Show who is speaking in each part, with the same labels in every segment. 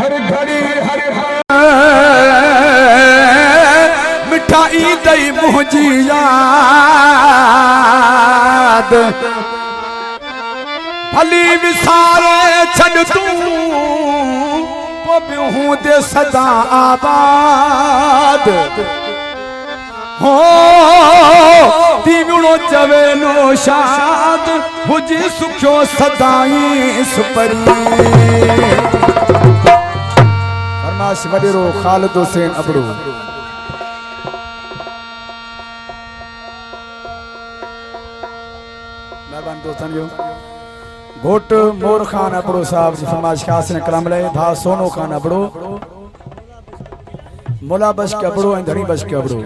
Speaker 1: हर घड़ी हर मिठाई दई मुझी याद भली विसारे छड़ तू हूँ दे सदा आबाद हो दीवणो चवे नो शाद हुजी सुखो सदाई सुपरी फरमाश वडेरो खालिद हुसैन अबड़ू मेहरबान दोस्तन जो घोट मोर खान अबड़ो साहब जी फरमाश खास ने कलाम ले भा सोनो खान अबड़ो मोला बश के अबड़ो ऐं धणी बश के अबड़ो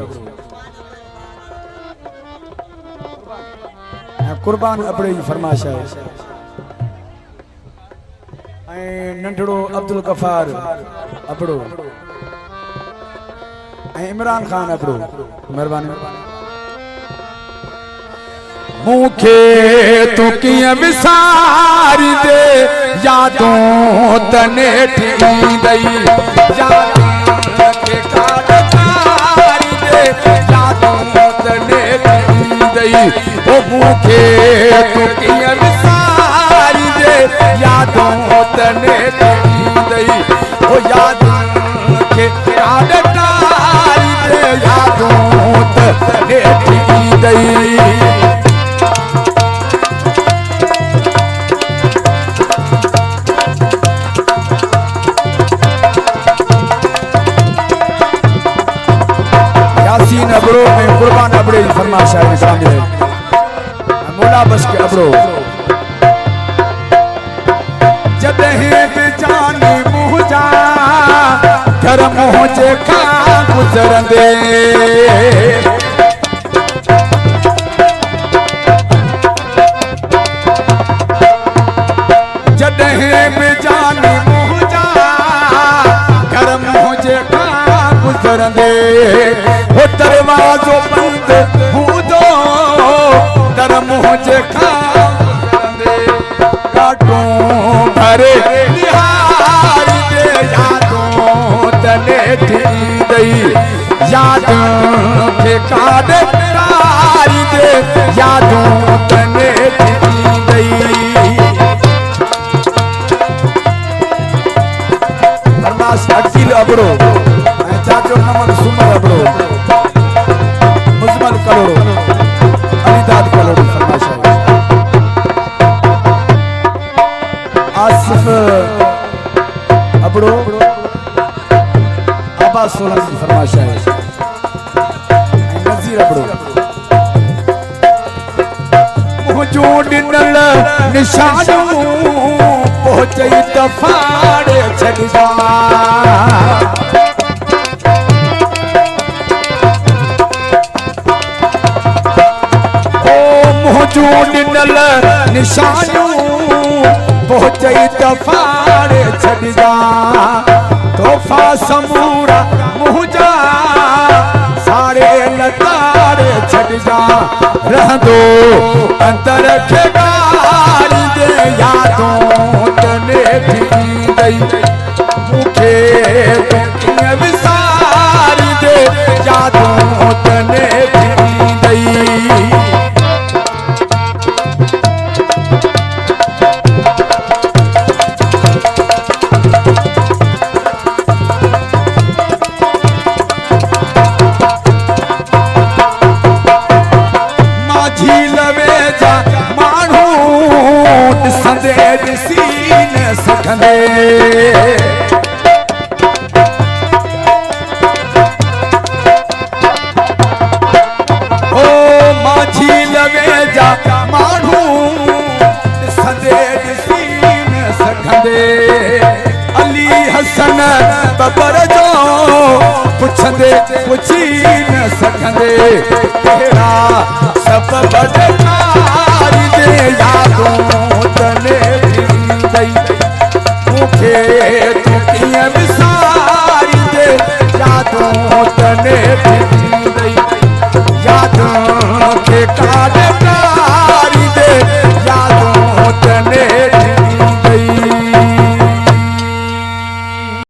Speaker 1: कुर्बान अबड़े जी फरमाश है ऐं नंढड़ो अब्दुल गफार अबड़ो ऐं इमरान खान अबड़ो मेहरबानी मुखे तू किया विसारी दे यादों तने ठींदई यादों के काटकारी दे यादों तने ठींदई ओ मुखे तू किया विसारी दे यादों तने ठींदई ओ यादों के काटकारी दे यादों तने ठींदई अबड़ो में कुर्बान अबड़े फरमाश है शामिल है मोला बस के अबड़ो जदहे जानी मुझा घर मुझे खा गुजरंदे जदहे जानी मुझा घर मुझे खा गुजरंदे दरवाजो बंद हूंदो दर मुझे काटो भरे निहारी दे यादों तने ठींदई यादों के काटकारी दे यादों तने ठींदई फरमाश अकील अबड़ो चाचो नमन सुमर अबड़ो मुजमल करोड़ो अलीदाद करोड़ो फरमाश है आसिफ अबड़ो अब्बास सोलंकी फरमाश है नजीर अबड़ो मुझो डिनल निशानों पहुंचई दफाड़े छड़ा ॾिनल निशानूं पहुचई दफ़ाड़े छॾिजा तोहफ़ा समूरा मुंहिंजा साड़े लताड़े छॾिजा रहंदो अंदर खे ॻारींदे यादों तने ठींदई मूंखे तूं कीअं विसारींदे यादों तने ठींदई अली हसन बबर जो पुछंदे पुछी न सकंदे तेरा सब बदकारी दे यादों तने ठींदई मूंखे तूं कीअं विसारी दे यादों तने ठींदई यादों खे